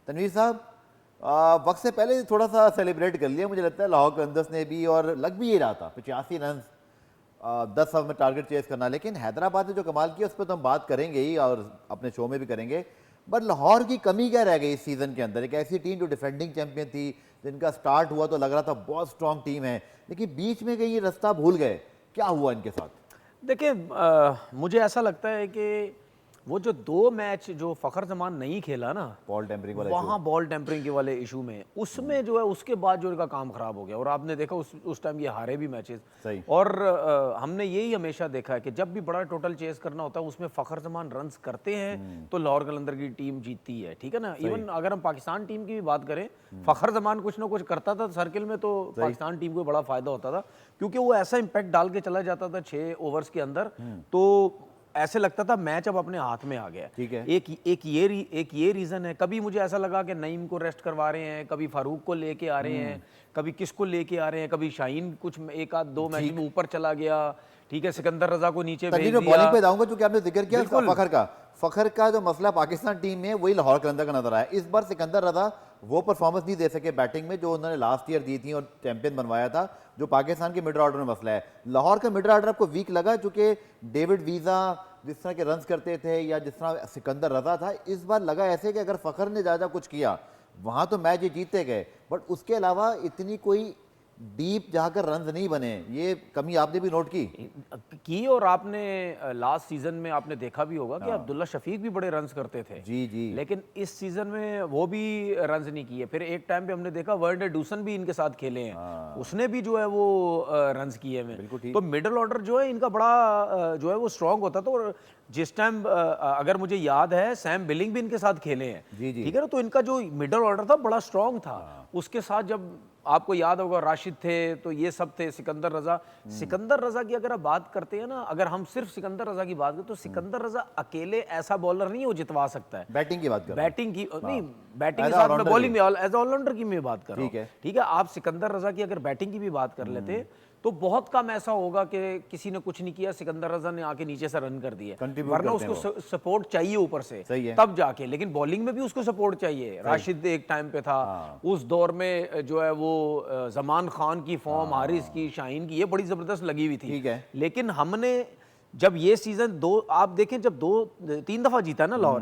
तनवीर साहब, वक्त से पहले थोड़ा सा सेलिब्रेट कर लिया मुझे लगता है लाहौर कलंदर्स ने भी, और लग भी ये रहा था 85 रन 10 ओवर में टारगेट चेस करना। लेकिन हैदराबाद ने जो कमाल किया उस पर तो हम बात करेंगे ही और अपने शो में भी करेंगे। बट लाहौर की कमी क्या रह गई इस सीज़न के अंदर? एक ऐसी टीम जो डिफेंडिंग चैंपियन थी, जिनका स्टार्ट हुआ तो लग रहा था बहुत स्ट्रॉन्ग टीम है, लेकिन बीच में कहीं ये रास्ता भूल गए। क्या हुआ इनके साथ? देखिए, मुझे ऐसा लगता है कि वो जो 2 मैच जो फ़खर जमान नहीं खेला ना, बॉल टेम्परिंग वाला वहाँ बॉल टेम्परिंग के वाले इशू में, उसमें जो है उसके बाद जो इनका काम ख़राब हो गया। और आपने देखा उस टाइम ये हारे भी मैचेस। सही। और हमने यही हमेशा देखा है कि जब भी बड़ा टोटल चेस करना होता है उसमें फ़खर जमान रन्स करते हैं तो लाहौर कलंदर की टीम जीतती है, ठीक है ना। इवन अगर हम पाकिस्तान टीम की भी बात करें, फ़खर जमान कुछ ना कुछ करता था सर्किल में तो पाकिस्तान टीम को बड़ा फ़ायदा होता था, क्योंकि वो ऐसा इम्पैक्ट डाल के चला जाता था 6 ओवर्स के अंदर, तो ऐसे लगता था मैच अब अपने हाथ में आ गया। ठीक है। एक ये रीज़न है। कभी मुझे ऐसा लगा कि नईम को रेस्ट करवा रहे हैं, कभी फारूक को लेके आ रहे हैं, कभी किसको लेके आ रहे हैं, कभी शाहीन कुछ एक आध 2 मैच में ऊपर चला गया, ठीक है, सिकंदर रजा को नीचे भेज दिया। बॉलिंग पे जाऊंगा क्योंकि आपने जिक्र किया फखर का जो मसला पाकिस्तान टीम में वही लाहौर कलंदर का नजर आया। इस बार सिकंदर रजा वो परफॉर्मेंस नहीं दे सके बैटिंग में जो उन्होंने लास्ट ईयर दी थी और चैंपियन बनवाया था, जो पाकिस्तान के मिडल ऑर्डर में मसला है। लाहौर का मिडल ऑर्डर आपको वीक लगा, चूंकि डेविड वीजा जिस तरह के रन्स करते थे या जिस तरह सिकंदर रजा था, इस बार लगा ऐसे कि अगर फखर ने ज़्यादा कुछ किया वहाँ तो मैच ये जीतते गए, बट उसके अलावा इतनी कोई डीप जाकर रन्स नहीं बने। ये कमी आपने भी नोट की। और आपने लास्ट सीजन में आपने देखा भी होगा कि अब्दुल्ला शफीक भी बड़े रन्स करते थे जी, लेकिन इस सीजन में वो भी रन्स नहीं किए। फिर एक टाइम पे हमने देखा वर्ल्ड डूसन भी इनके साथ खेले हैं, उसने भी जो है वो रन्स किए हैं। तो मिडल ऑर्डर जो है इनका बड़ा जो है वो स्ट्रांग होता था। और जिस टाइम अगर मुझे याद है सैम बिलिंग भी इनके साथ खेले हैं, ठीक है ना, तो इनका जो मिडल ऑर्डर था बड़ा स्ट्रांग था। उसके साथ जब आपको याद होगा राशिद थे, तो ये सब थे, सिकंदर रजा की अगर आप बात करते हैं ना, अगर हम सिर्फ सिकंदर रजा की बात करें तो सिकंदर रजा अकेले ऐसा बॉलर नहीं है वो जितवा सकता है। बैटिंग की बात कर बैटिंग की नहीं, बैटिंग के साथ मैं बॉलिंग में एज ऑलराउंडर की मैं बात कर रहा हूँ, ठीक है। आप सिकंदर रजा की अगर बैटिंग की भी बात कर लेते तो बहुत कम ऐसा होगा कि किसी ने कुछ नहीं किया, सिकंदर रजा ने आके नीचे से रन कर दिया, वरना उसको सपोर्ट चाहिए ऊपर से तब जाके। लेकिन बॉलिंग में भी उसको सपोर्ट चाहिए। राशिद एक टाइम पे था, उस दौर में जो है वो जमान खान की फॉर्म, हारिस की, शाहीन की, ये बड़ी जबरदस्त लगी हुई थी। लेकिन हमने जब ये सीजन आप देखें, जब 3 दफा जीता ना लाहौर,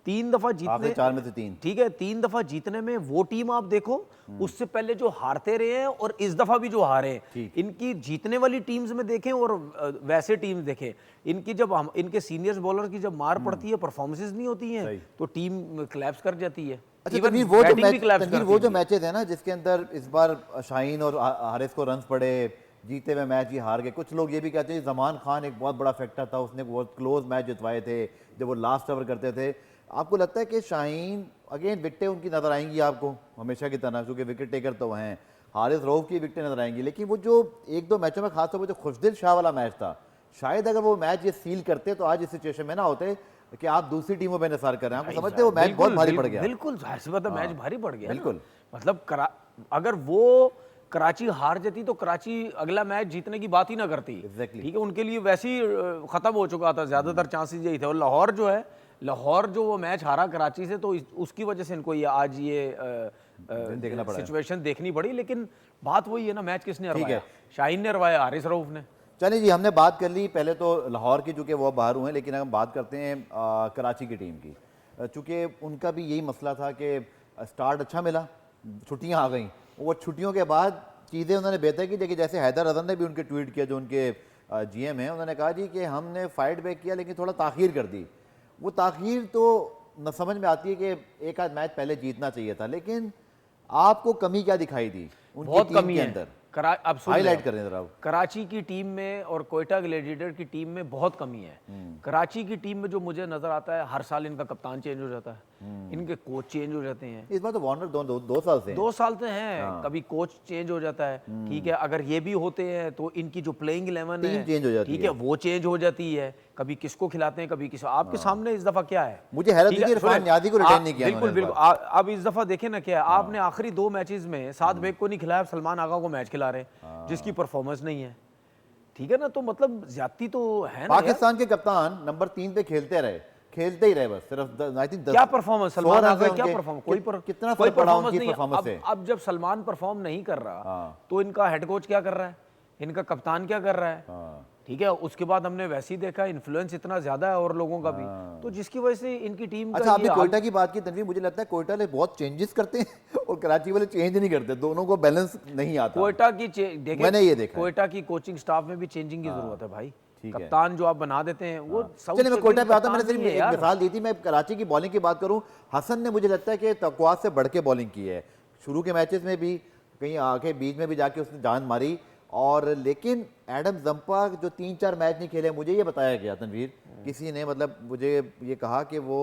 3 दफा जीतने 4 में से 3, ठीक है, 3 दफा जीतने में वो टीम आप देखो, उससे पहले जो हारते रहे हैं और इस दफा भी जो हारे हैं, इनकी जीतने वाली टीम्स में देखें और वैसे टीम्स देखें, इनकी जब हम इनके सीनियर्स बॉलर की जब मार पड़ती है, परफॉर्मेंसेस नहीं होती हैं, तो टीम क्लैप्स कर जाती है। वो जो मैचेस है ना जिसके अंदर इस बार शाहीन और हारिस को रन्स पड़े, जीते हुए मैच ही हार गए। कुछ लोग ये भी कहते हैं जमान खान एक बहुत बड़ा फैक्टर था, उसने बहुत क्लोज मैच जितवाए थे जब वो लास्ट ओवर करते थे। आपको लगता है कि शाहीन अगेन विकेटें उनकी नजर आएंगी आपको हमेशा की तरह, क्योंकि विकेट टेकर तो हैं, हारिस रऊफ की विकेटें नजर आएंगी, लेकिन वो जो 1-2 मैचों में खासतौर पर जो खुशदिल शाह वाला मैच था, शायद अगर वो मैच ये सील करते तो आज इस सिचुएशन में ना होते कि आप दूसरी टीमों पर निसार कर रहे हैं। आपको समझते वो मैच बहुत भारी पड़ गया। बिल्कुल जाहिर सी बात है, मैच भारी पड़ गया। बिल्कुल, मतलब अगर वो कराची हार जाती तो कराची अगला मैच जीतने की बात ही ना करती, ठीक है। उनके लिए वैसे ही खत्म हो चुका था, ज्यादातर चांसेस यही थे। और लाहौर जो है, लाहौर जो वो मैच हारा कराची से, तो उसकी वजह से इनको ये आज ये देखना पड़ा, सिचुएशन देखनी पड़ी। लेकिन बात वही है ना, मैच किसने हरवाया? शाहीन ने हरवाया, हारिस रऊफ ने। चलिए जी, हमने बात कर ली पहले तो लाहौर की, चूँकि वो बाहर हुए, लेकिन हम बात करते हैं कराची की टीम की। चूँकि उनका भी यही मसला था कि स्टार्ट अच्छा मिला, छुट्टियाँ आ गई, वो छुट्टियों के बाद चीज़ें उन्होंने बेहतर की। देखिए जैसे हैदर रज़न ने भी उनके ट्वीट किया, जो उनके जीएम हैं, उन्होंने कहा जी कि हमने फाइट बैक किया लेकिन थोड़ा ताख़ीर कर दी। वो ताख़ीर तो न समझ में आती है कि एक आध मैच पहले जीतना चाहिए था, लेकिन आपको कमी क्या दिखाई दी उनकी टीम के अंदर? अब हाईलाइट करें जरा। कराची की टीम में और कोयटा ग्लैडिएटर की टीम में बहुत कमी है। कराची की टीम में जो मुझे नजर आता है, हर साल इनका कप्तान चेंज हो जाता है, इनके कोच चेंज हो जाते हैं। इस बार तो वार्नर 2 साल से 2 साल से हैं। कभी कोच चेंज हो जाता है, ठीक है। अगर ये भी होते हैं तो इनकी जो प्लेइंग 11 है, चेंज हो जाती है, ठीक है, वो चेंज हो जाती है। कभी किसको खिलाते हैं, कभी किस। आपके सामने इस दफा क्या है, मुझे हैरत है कि इरफान नियाज़ी को रिटेन नहीं किया। बिल्कुल बिल्कुल। अब इस दफा देखें ना, क्या आपने आखिरी 2 मैचेस में साद बेग को नहीं खिलाया, सलमान आगा को मैच खिला रहे हैं, जिसकी परफॉर्मेंस नहीं है, ठीक है ना। तो मतलब ज्यादती तो है ना। पाकिस्तान के कप्तान नंबर 3 पे खेलते खेलते ही रहे बस सिर्फ आई थिंक क्या परफॉर्मेंस सलमान आ गए, क्या परफॉर्म, कोई कितना कोई फर्क पड़ा परफॉर्मेंस उनकी नहीं है। परफॉर्मेंस से। अब जब सलमान परफॉर्म नहीं कर रहा हाँ। तो इनका हेड कोच क्या कर रहा है, इनका कप्तान क्या कर रहा है, हाँ। ठीक है। उसके बाद हमने वैसे ही देखा इन्फ्लुएंस इतना ज्यादा है और लोगों का भी, तो जिसकी वजह से इनकी टीम अच्छा, आपने कोयटा की बात की तनवीर, मुझे लगता है कोयटा ले बहुत चेंजेस करते हैं और कराची वाले चेंज नहीं करते, दोनों को बैलेंस नहीं आता। कोयटा की देखिए, मैंने ये देखा है। कोयटा की कोचिंग स्टाफ में भी चेंजिंग की जरूरत है भाई। ठीक है। कप्तान जो आप बना देते हैं वो चलिए मैं कोयटा पे आता हूं, मैंने सिर्फ एक मिसाल दी थी। मैं कराची की बॉलिंग की बात करूं, हसन ने मुझे लगता है कि तकवा से बढ़ के बॉलिंग की है। शुरू के मैचेस में भी कहीं आके बीच में भी जाके उसने जान मारी, और लेकिन एडम जंपा जो 3-4 मैच नहीं खेले, मुझे ये बताया गया तनवीर, किसी ने मतलब मुझे ये कहा कि वो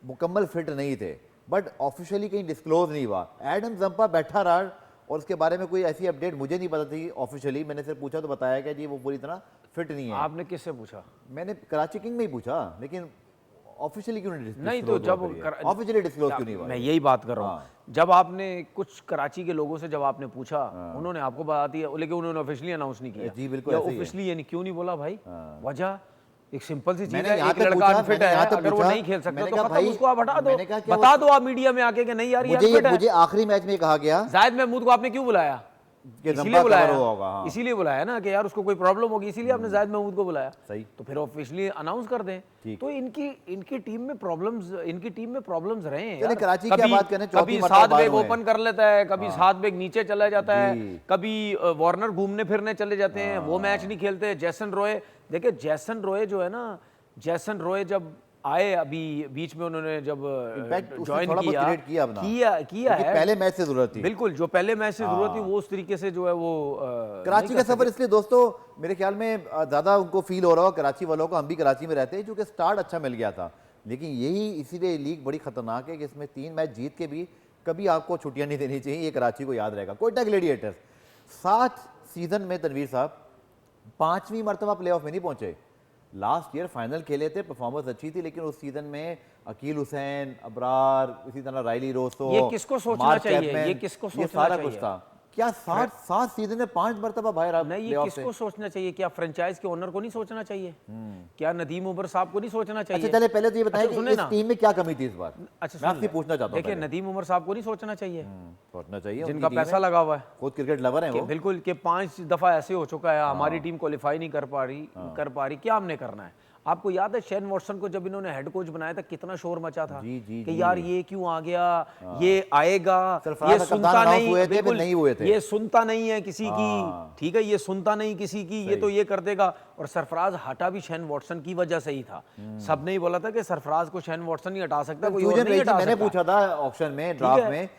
मुकम्मल फिट नहीं थे, बट ऑफिशियली कहीं डिस्क्लोज नहीं हुआ। एडम जंपा बैठा रहा और उसके बारे में कोई ऐसी अपडेट मुझे नहीं पता थी ऑफिशियली, मैंने सिर्फ पूछा तो बताया कि जी वो पूरी तरह फिट नहीं है। आपने किससे पूछा? मैंने कराची किंग में ही पूछा, लेकिन ऑफिशियली क्यों नहीं तो जब ऑफिशियली डिस्क्लोज क्यों नहीं हुआ? मैं यही बात कर रहा हूँ, जब आपने कुछ कराची के लोगों से जब आपने पूछा, उन्होंने आपको बता दिया, लेकिन उन्होंने ऑफिशियली अनाउंस नहीं किया। जी बिल्कुल, ऑफिशियली यानी क्यों नहीं बोला भाई? वजह एक सिंपल सी चीज मैंने है, यहाँ एक तक लड़का पूछा, अनफिट मैंने है, यहाँ तक अगर वो पूछा, नहीं खेल सकता मैंने तो कहा खत्म, भाई, उसको आप हटा दो, मैंने कहा क्या बता दो आप मीडिया में आके कि नहीं यार ये अनफिट है। मुझे आखिरी मैच में कहा गया जाहिद महमूद को आपने क्यों बुलाया? कि इसीलिए जंपा बुलाया, कवर होगा, हाँ। इसीलिए बुलाया ना कि यार उसको कोई प्रॉब्लम होगी, इसीलिए आपने जाहिद महमूद को बुलाया। सही। तो फिर ऑफिशियली अनाउंस कर दें। तो इनकी टीम में प्रॉब्लम्स रहे हैं यार। कराची की बात करें, कभी सात बैग ओपन कर लेता है, कभी सात बैग नीचे चला जाता है, कभी वार्नर घूमने फिरने चले जाते हैं, वो मैच नहीं खेलते। जैसन रॉय, देखिए जैसन रॉय जो है ना, जैसन रॉय जब आए अभी बीच में, उन्होंने जब ज्वाइन किया है, पहले मैच से जरूरत थी, बिल्कुल जो पहले मैच से जरूरत थी वो उस तरीके से जो है वो कराची का सफर इसलिए दोस्तों मेरे ख्याल में ज्यादा उनको फील हो रहा हो कराची वालों को। हम भी कराची में रहते हैं, क्योंकि स्टार्ट अच्छा मिल गया था, लेकिन यही इसीलिए लीग बड़ी खतरनाक है कि इसमें 3 मैच जीत के भी कभी आपको छुट्टियां नहीं देनी चाहिए। ये कराची को याद रहेगा। कोयटा ग्लेडिएटर्स 7 सीजन में तनवीर साहब 5वीं मरतबा प्लेऑफ में नहीं पहुंचे। लास्ट ईयर फाइनल खेले थे, परफॉर्मेंस अच्छी थी, लेकिन उस सीजन में अकील हुसैन, अबरार, इसी तरह राइली रोसो, ये किसको सोचना चाहिए, ये किसको सोचना सारा चाहिए? कुछ था। क्या 7 सीजन में 5 मरतबा बाहर नहीं, ये किसको सोचना चाहिए? क्या फ्रेंचाइज के ओनर को नहीं सोचना चाहिए? क्या नदीम उमर साहब को नहीं सोचना चाहिए? अच्छा चले पहले तो ये बताएं कि इस टीम में क्या कमी थी इस बार। अच्छा मैं आपसे पूछना चाहता हूं। देखिए नदीम उमर साहब को नहीं सोचना चाहिए, सोचना चाहिए, जिनका पैसा लगा हुआ है, खुद क्रिकेट लवर है वो। बिल्कुल कि 5 दफा ऐसे हो चुका है हमारी टीम क्वालिफाई नहीं कर पा रही, क्या हमने करना है? आपको याद है शेन वॉटसन को जब इन्होंने हेड कोच बनाया था कितना शोर मचा था कि यार ये क्यों आ गया, ये आएगा, ये सुनता नहीं, बिल्कुल ये सुनता नहीं है किसी की, ठीक है, ये सुनता नहीं किसी की, ये तो ये कर देगा। और सरफराज हटा भी शेन वॉटसन की वजह से ही था। सबने ही बोला था कि सरफराज को शेन वॉटसन नहीं हटा सकता, कोई और नहीं हटा सकता। मैंने पूछा था ऑक्शन में, ड्राफ्ट में,